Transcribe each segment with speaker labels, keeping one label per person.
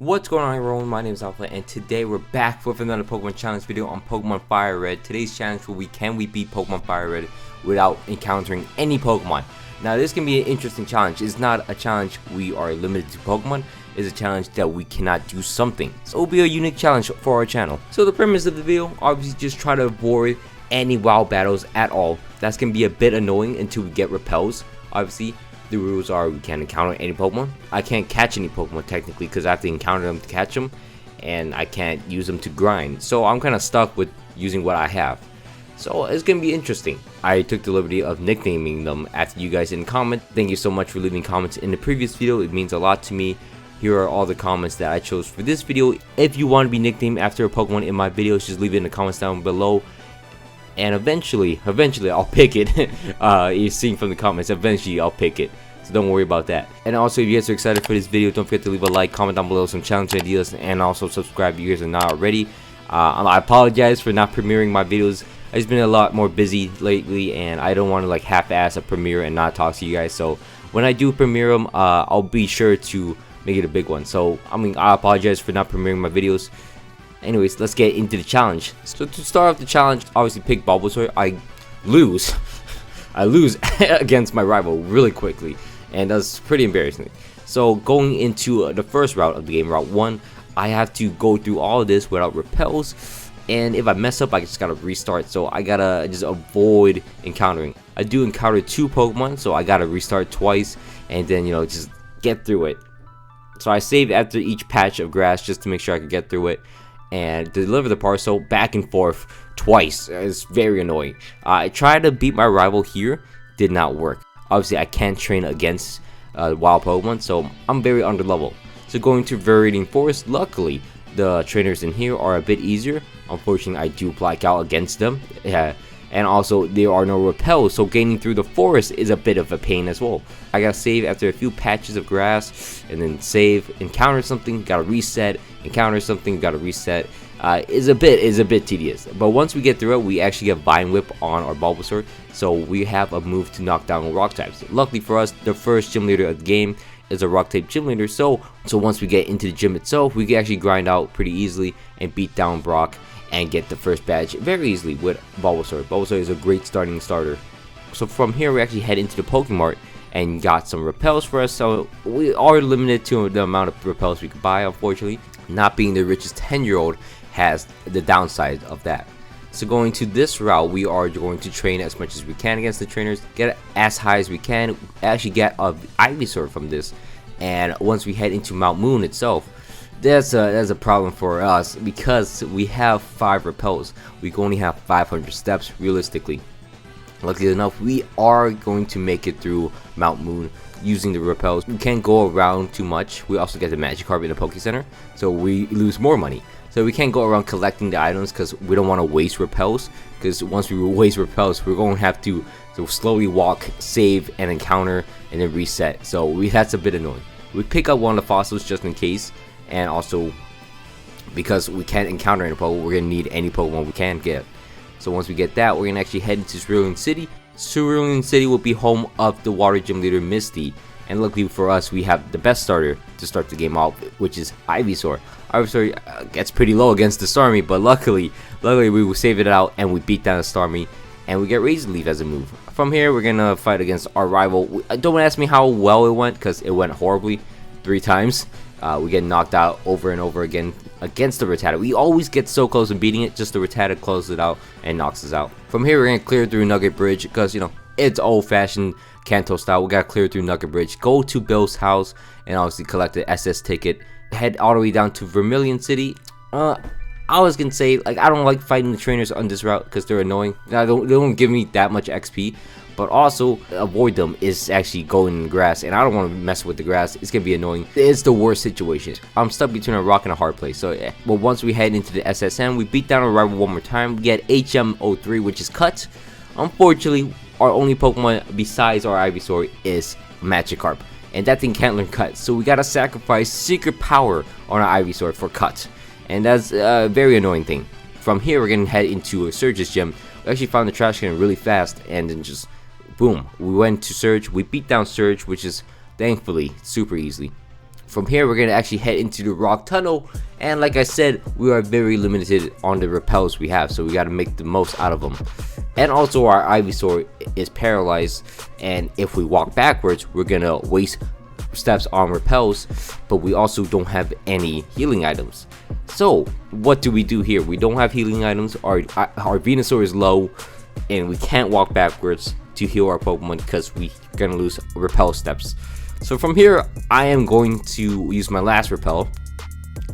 Speaker 1: What's going on, everyone? My name is Alpha, and today we're back with another Pokemon Challenge video on Pokemon FIRERED. Today's challenge will be, can we beat Pokemon FIRERED without encountering any Pokemon? Now, this can be an interesting challenge. It's not a challenge we are limited to Pokemon. It's a challenge that we cannot do something. So it'll be a unique challenge for our channel. So the premise of the video, obviously, just try to avoid any wild battles at all. That's going to be a bit annoying until we get repels, obviously. The rules are we can't encounter any Pokemon. I can't catch any Pokemon technically because I have to encounter them to catch them, and I can't use them to grind. So I'm kind of stuck with using what I have. So it's going to be interesting. I took the liberty of nicknaming them after you guys didn't comment. Thank you so much for leaving comments in the previous video. It means a lot to me. Here are all the comments that I chose for this video. If you want to be nicknamed after a Pokemon in my videos, just leave it in the comments down below. And eventually I'll pick it. You're seeing from the comments, eventually I'll pick it. So don't worry about that. And also, if you guys are excited for this video, don't forget to leave a like, comment down below some challenge ideas, and also subscribe if you guys are not already. I apologize for not premiering my videos. I've just been a lot more busy lately, and I don't want to like half-ass a premiere and not talk to you guys. So when I do premiere them, I'll be sure to make it a big one. So I apologize for not premiering my videos. Anyways, let's get into the challenge. So to start off the challenge, obviously pick Bulbasaur. I lose against my rival really quickly, and that's pretty embarrassing. So going into the first route of the game, Route 1, I have to go through all of this without repels, and if I mess up, I just gotta restart. So I gotta just avoid encountering. I do encounter 2 Pokemon, so I gotta restart twice, and then just get through it. So I save after each patch of grass just to make sure I can get through it and deliver the parcel back and forth twice. It's very annoying. I tried to beat my rival here, did not work. Obviously, I can't train against wild Pokemon, so I'm very under level. So going to Viridian Forest, luckily the trainers in here are a bit easier. Unfortunately, I do black out against them. And also there are no repels, so gaining through the forest is a bit of a pain as well. I gotta save after a few patches of grass, and then save, encounter something, gotta reset, encounter something, gotta reset. Is a bit tedious, but once we get through it, we actually get Vine Whip on our Bulbasaur, so we have a move to knock down rock types. Luckily for us, the first gym leader of the game is a rock type gym leader, so once we get into the gym itself, we can actually grind out pretty easily and beat down Brock and get the first badge very easily with Bulbasaur. Bulbasaur is a great starter. So from here, we actually head into the Pokemart and got some repels for us. So we are limited to the amount of repels we can buy, unfortunately. Not being the richest 10-year-old has the downside of that. So going to this route, we are going to train as much as we can against the trainers, get as high as we can, actually get a Ivysaur from this. And once we head into Mount Moon itself, that's a problem for us because we have 5 repels. We can only have 500 steps realistically. Luckily enough, we are going to make it through Mount Moon using the repels. We can't go around too much. We also get the Magikarp in the Poke Center, so we lose more money. So we can't go around collecting the items because we don't want to waste repels, because once we waste repels, we're going to have to slowly walk, save, and encounter, and then reset. So that's a bit annoying. We pick up one of the fossils just in case, and also because we can't encounter any Pokemon, we're going to need any Pokemon we can get. So once we get that, we're going to actually head into Cerulean City. Cerulean City will be home of the water gym leader Misty, and luckily for us, we have the best starter to start the game out, which is Ivysaur. Ivysaur gets pretty low against the Starmie, but luckily we will save it out and we beat down the Starmie, and we get Razor Leaf as a move. From here, we're going to fight against our rival. Don't ask me how well it went, because it went horribly 3 times. We get knocked out over and over again against the Rattata. We always get so close to beating it, just the Rattata closes it out and knocks us out. From here, we're going to clear through Nugget Bridge because, it's old-fashioned Kanto style. We got to clear through Nugget Bridge, go to Bill's house, and obviously collect the SS ticket. Head all the way down to Vermilion City. I was going to say, I don't like fighting the trainers on this route because they're annoying. They don't give me that much XP. But also, avoid them is actually going in the grass, and I don't want to mess with the grass. It's going to be annoying. It's the worst situation. I'm stuck between a rock and a hard place. So, yeah. But once we head into the SSN, we beat down our rival one more time. We get HM03, which is cut. Unfortunately, our only Pokemon besides our Ivysaur is Magikarp, and that thing can't learn cut. So we got to sacrifice Secret Power on our Ivysaur for cut, and that's a very annoying thing. From here, we're going to head into a Surge's gym. We actually found the trash can really fast, and then just boom, we went to Surge. We beat down Surge, which is thankfully super easily. From here, we're gonna actually head into the rock tunnel, and like I said, we are very limited on the repels we have, so we gotta make the most out of them. And also our Ivysaur is paralyzed, and if we walk backwards, we're gonna waste steps on repels, but we also don't have any healing items. So what do we do here? We don't have healing items, our Venusaur is low, and we can't walk backwards to heal our Pokemon because we're gonna lose repel steps. So from here, I am going to use my last repel,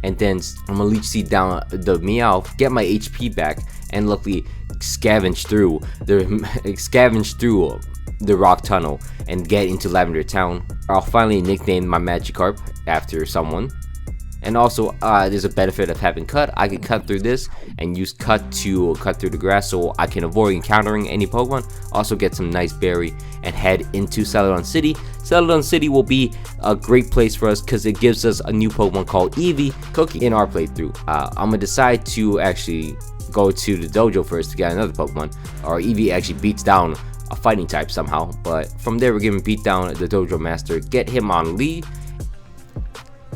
Speaker 1: and then I'm gonna Leech Seed down the Meowth, get my HP back, and luckily scavenge through the rock tunnel and get into Lavender Town. I'll finally nickname my Magikarp after someone. And also, there's a benefit of having cut. I can cut through this and use cut to cut through the grass, so I can avoid encountering any Pokemon. Also get some nice berry and head into Celadon City. Celadon City will be a great place for us because it gives us a new Pokemon called Eevee Cookie in our playthrough. I'm gonna decide to actually go to the dojo first to get another Pokemon. Our Eevee actually beats down a fighting type somehow, but from there we're gonna beat down the dojo master, get him on lead,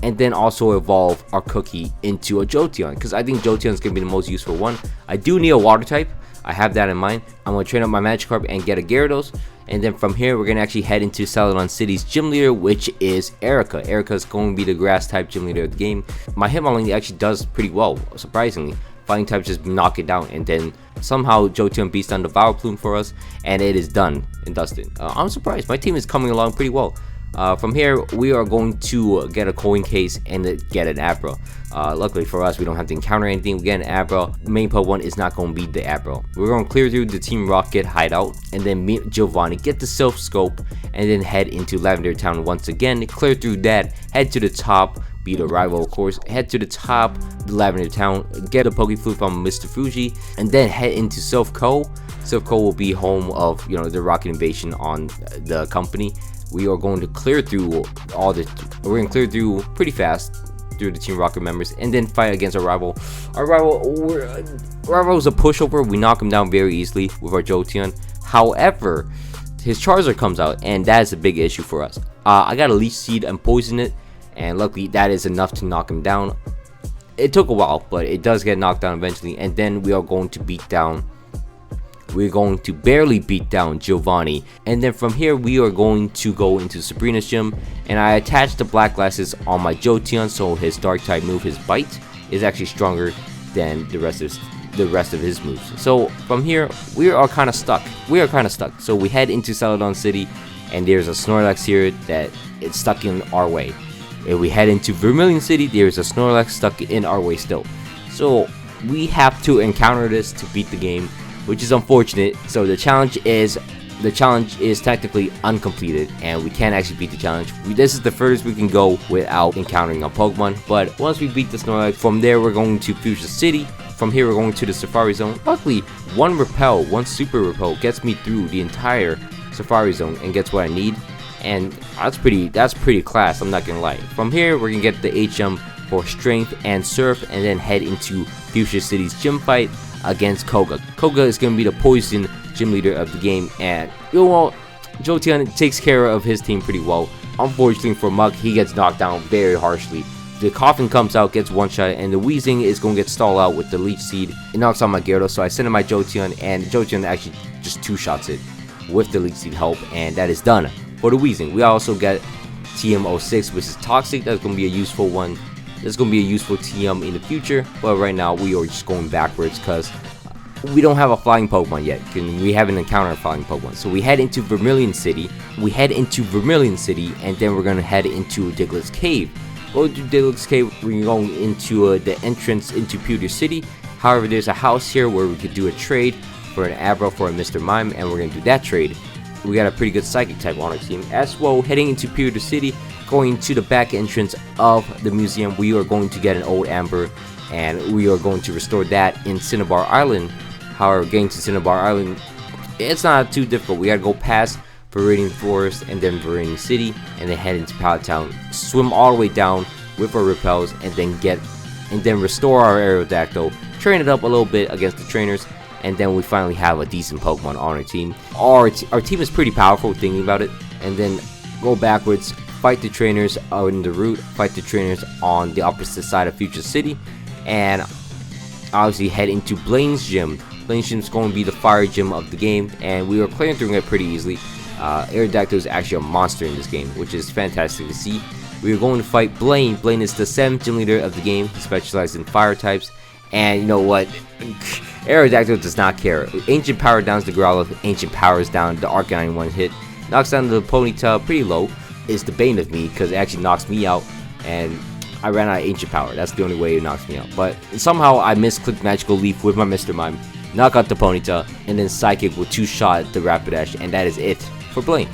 Speaker 1: and then also evolve our Cookie into a Jolteon, because I think Jolteon is gonna be the most useful one. I do need a water type, I have that in mind. I'm gonna train up my Magikarp and get a Gyarados, and then from here we're gonna actually head into Celadon City's gym leader, which is Erika. Erika is going to be the grass type gym leader of the game. My Hitmonlee actually does pretty well, surprisingly. Fighting type just knock it down, and then somehow Jolteon beats down the Vileplume for us, and it is done and dusted. I'm surprised, my team is coming along pretty well. From here, we are going to get a coin case and get an Abra. Luckily for us, we don't have to encounter anything. We get an Abra. Main Pokemon is not going to be the Abra. We're going to clear through the Team Rocket hideout, and then meet Giovanni, get the Silph Scope, and then head into Lavender Town once again. Clear through that, head to the top, beat a rival of course, head to the top, the Lavender Town, get a Pokeflute from Mr. Fuji, and then head into Silph Co. Silph Co will be home of, the Rocket Invasion on the company. We are going to clear through we're going to clear through pretty fast through the Team Rocket members, and then fight against our rival. Our rival is a pushover. We knock him down very easily with our Jolteon. However, his Charizard comes out, and that is a big issue for us. I got a Leech Seed and poison it, and luckily that is enough to knock him down. It took a while, but it does get knocked down eventually, and then we are going to barely beat down Giovanni, and then from here we are going to go into Sabrina's gym, and I attached the black glasses on my Jolteon, so his dark type move, his bite, is actually stronger than the rest of his moves. So from here we are kind of stuck. So we head into Celadon City, and there's a Snorlax here that is stuck in our way. If we head into Vermilion City, there's a Snorlax stuck in our way still. So we have to encounter this to beat the game, which is unfortunate. So the challenge is technically uncompleted, and we can't actually beat the challenge. This is the furthest we can go without encountering a Pokemon. But once we beat the Snorlax, from there we're going to Fuchsia City. From here we're going to the Safari Zone. Luckily, one Super Repel gets me through the entire Safari Zone and gets what I need. And that's pretty class, I'm not gonna lie. From here we're gonna get the HM for Strength and Surf, and then head into Fuchsia City's gym fight against Koga. Koga is gonna be the poison gym leader of the game, and Jolteon takes care of his team pretty well. Unfortunately for Muk, he gets knocked down very harshly. The Coffin comes out, gets one shot, and the Weezing is gonna get stalled out with the Leech Seed. It knocks out my Gyarados, so I send in my Jolteon, and Jolteon actually just two-shots it with the Leech Seed help, and that is done. For the Weezing, we also get TM06, which is Toxic. That's going to be a useful one. That's going to be a useful TM in the future. But right now, we are just going backwards because we don't have a flying Pokemon yet. We haven't encountered a flying Pokemon. So we head into Vermilion City. And then we're going to head into Diglett's Cave. Going to Diglett's Cave, we're going into the entrance into Pewter City. However, there's a house here where we could do a trade for an Abra for a Mr. Mime, and we're going to do that trade. We got a pretty good Psychic type on our team. As well, heading into Pewter City, going to the back entrance of the museum, we are going to get an old Amber, and we are going to restore that in Cinnabar Island. However, getting to Cinnabar Island, it's not too difficult. We gotta go past Viridian Forest and then Viridian City, and then head into Pallet Town, swim all the way down with our repels, and then restore our Aerodactyl, train it up a little bit against the trainers, and then we finally have a decent Pokemon on our team. Our team is pretty powerful thinking about it, and then go backwards fight the trainers on the route, fight the trainers on the opposite side of Future City, and obviously head into Blaine's gym. Blaine's gym is going to be the fire gym of the game, and we were clearing through it pretty easily. Aerodactyl is actually a monster in this game, which is fantastic to see. We are going to fight Blaine. Blaine is the 7th gym leader of the game. He specializes in fire types, and you know what? Aerodactyl does not care. Ancient Power downs the Growlithe, Ancient Powers down the Arcanine one hit, knocks down the Ponyta pretty low. It's the bane of me because it actually knocks me out, and I ran out of Ancient Power. That's the only way it knocks me out. But somehow I misclicked Magical Leaf with my Mr. Mime, knock out the Ponyta, and then Psychic with 2-shot the Rapidash, and that is it for Blaine.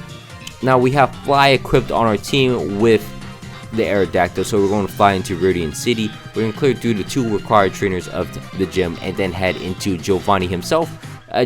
Speaker 1: Now we have Fly equipped on our team with the Aerodactyl, so we're going to fly into Radiant City. We're going to clear through the 2 required trainers of the gym and then head into Giovanni himself.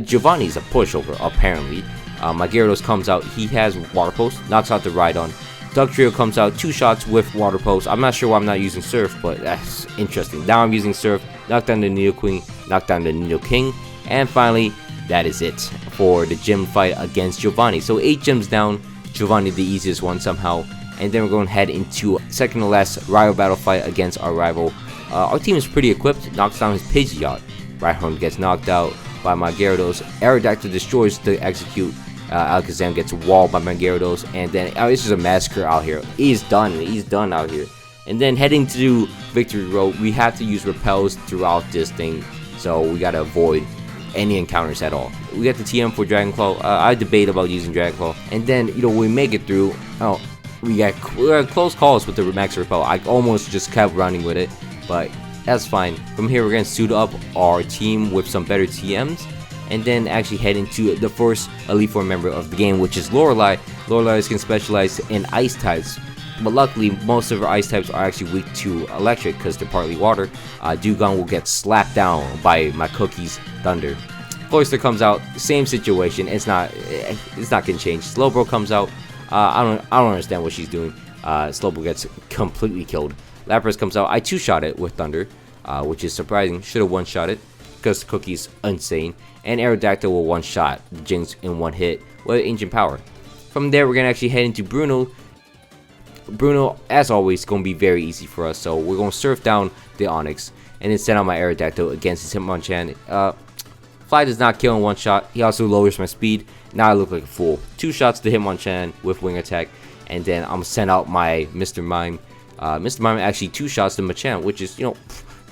Speaker 1: Giovanni's a pushover apparently. My Gyarados comes out, he has Water Pulse, knocks out the Rhydon. Dugtrio comes out, 2 shots with Water Pulse. I'm not sure why I'm not using Surf, but that's interesting. Now I'm using Surf, knock down the Nidoqueen, knock down the Nidoking, and finally that is it for the gym fight against Giovanni. So 8 gyms down, Giovanni the easiest one somehow. And then we're going to head into second to last rival battle fight against our rival. Our team is pretty equipped, knocks down his Pidgeot. Rhyhorn gets knocked out by my Gyarados. Aerodactyl destroys the Execute. Alakazam gets walled by my Gyarados. And then it's just a massacre out here. He's done out here. And then heading to Victory Road, we have to use repels throughout this thing. So we got to avoid any encounters at all. We got the TM for Dragon Claw. I debate about using Dragon Claw. And then, you know, we make it through. We got close calls with the Max Repel. I almost just kept running with it, but that's fine. From here, we're going to suit up our team with some better TMs, and then actually head into the first Elite Four member of the game, which is Lorelei. Lorelei can specialize in ice types, but luckily, most of our ice types are actually weak to electric because they're partly water. Dewgong will get slapped down by my Cookie's Thunder. Cloyster comes out, same situation. It's not gonna change. Slowbro comes out. I don't understand what she's doing. Slowbro gets completely killed. Lapras comes out. I 2-shot it with Thunder, which is surprising. Should have 1-shot it because Cookie's insane. And Aerodactyl will 1-shot Jinx in 1 hit with Ancient Power. From there, we're gonna actually head into Bruno. Bruno, as always, gonna be very easy for us. So we're gonna surf down the Onix and then send out my Aerodactyl against his Hitmonchan. Fly does not kill in 1 shot. He also lowers my speed. Now I look like a fool. 2 shots to Hitmonchan with Wing Attack, and then I'm gonna send out my Mr. Mime. Mr. Mime actually 2 shots to Machamp, which is, you know,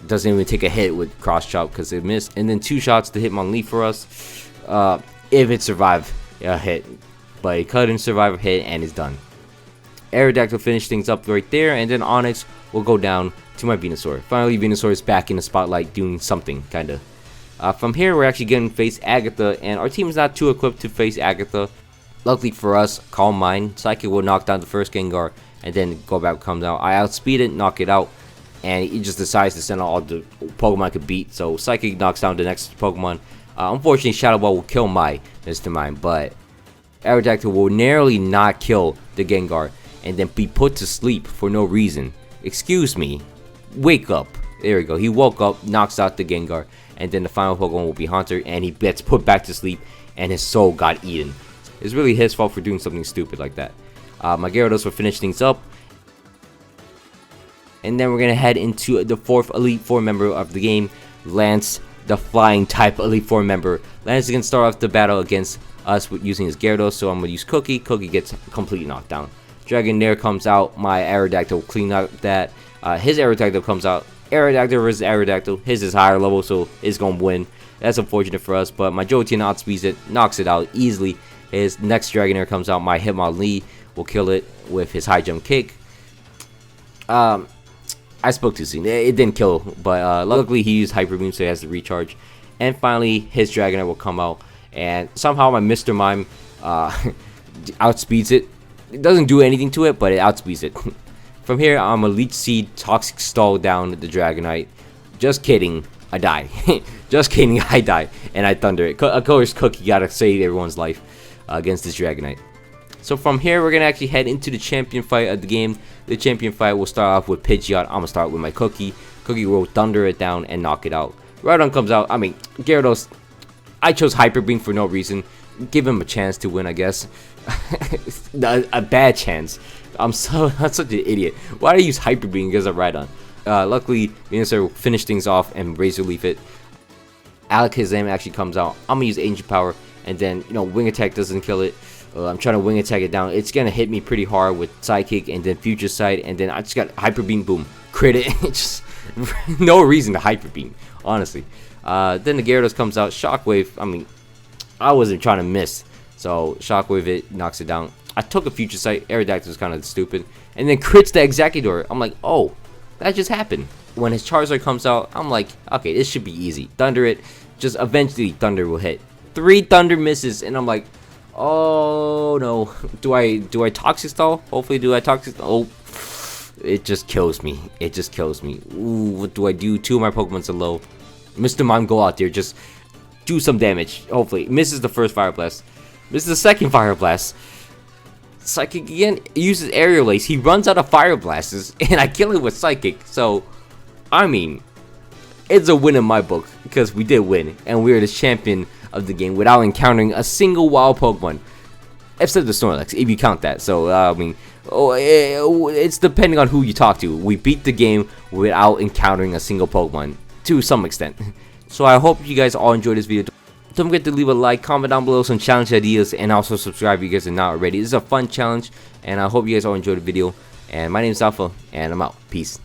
Speaker 1: doesn't even take a hit with Cross Chop because it missed. And then 2 shots to Hitmonlee for us, if it survived a hit, but it couldn't survive a hit and it's done. Aerodactyl finished things up right there, and then Onix will go down to my Venusaur. Finally, Venusaur is back in the spotlight doing something, kinda. From here, we're actually going to face Agatha, and our team is not too equipped to face Agatha. Luckily for us, Calm Mind, Psychic will knock down the first Gengar, and then go back, comes out. I outspeed it, knock it out, and he just decides to send out all the Pokemon I could beat. So Psychic knocks down the next Pokemon. Unfortunately, Shadow Ball will kill my Mr. Mime, but Aerodactyl will narrowly not kill the Gengar, and then be put to sleep for no reason. Excuse me, wake up. There we go. He woke up, knocks out the Gengar, and then the final Pokemon will be Haunter, and he gets put back to sleep, and his soul got eaten. It's really his fault for doing something stupid like that. My Gyarados will finish things up, and then we're gonna head into the 4th Elite Four member of the game, Lance, the Flying type Elite Four member. Lance is gonna start off the battle against us with using his Gyarados, so I'm gonna use Cookie. Cookie gets completely knocked down. Dragonair comes out. My Aerodactyl will clean out that. His Aerodactyl comes out. Aerodactyl versus Aerodactyl. His is higher level, so it's gonna win. That's unfortunate for us, but my Jolteon outspeeds it, knocks it out easily. His next Dragonair comes out. My Hitmonlee will kill it with his high jump kick. I spoke too soon. It didn't kill, but luckily he used Hyper Beam, so he has to recharge. And finally, his Dragonair will come out, and somehow my Mr. Mime outspeeds it. It doesn't do anything to it, but it outspeeds it. From here, I'm a Leech Seed, Toxic Stall down the Dragonite. Just kidding, I die. Just kidding, I die, and I Thunder it. Of course, Cookie gotta save everyone's life against this Dragonite. So from here, we're gonna actually head into the champion fight of the game. The champion fight will start off with Pidgeot. I'm gonna start with my Cookie. Cookie will Thunder it down and knock it out. Rhydon comes out. I mean, Gyarados. I chose Hyper Beam for no reason. give him a chance to win, I guess. A bad chance. I'm such an idiot. Why do I use Hyper Beam against a Rhydon? Luckily, Venusaur finished things off and Razor Leaf it. Alakazam actually comes out. I'm gonna use Ancient Power, and then Wing Attack doesn't kill it. I'm trying to Wing Attack it down. It's gonna hit me pretty hard with Psychic and then Future Sight, and then I just got Hyper Beam, boom, crit it. Just no reason to Hyper Beam, honestly. Then the Gyarados comes out. Shockwave. I mean, I wasn't trying to miss, so Shockwave it knocks it down. I took a Future Sight. Aerodactyl was kind of stupid, and then crits the Executor. I'm like, oh, that just happened. When his Charizard comes out, I'm like, okay, this should be easy. Thunder it. Just eventually Thunder will hit. 3 Thunder misses, and I'm like, oh no. Do I Toxic Stall? Hopefully, do I Toxic Stall? Oh, it just kills me. It just kills me. Ooh, what do I do? 2 of my Pokemons are low. Mr. Mime, go out there, just do some damage. Hopefully, misses the first Fire Blast. Misses the second Fire Blast. Psychic again uses Aerial Ace. He runs out of Fire Blasts, and I kill him with Psychic. So, I mean, it's a win in my book because we did win, and we are the champion of the game without encountering a single wild Pokemon, except the Snorlax, if you count that. So, I mean, it's depending on who you talk to. We beat the game without encountering a single Pokemon to some extent. So, I hope you guys all enjoyed this video. Don't forget to leave a like, comment down below some challenge ideas, and also subscribe if you guys are not already. This is a fun challenge, and I hope you guys all enjoyed the video. And my name is Alpha, and I'm out. Peace.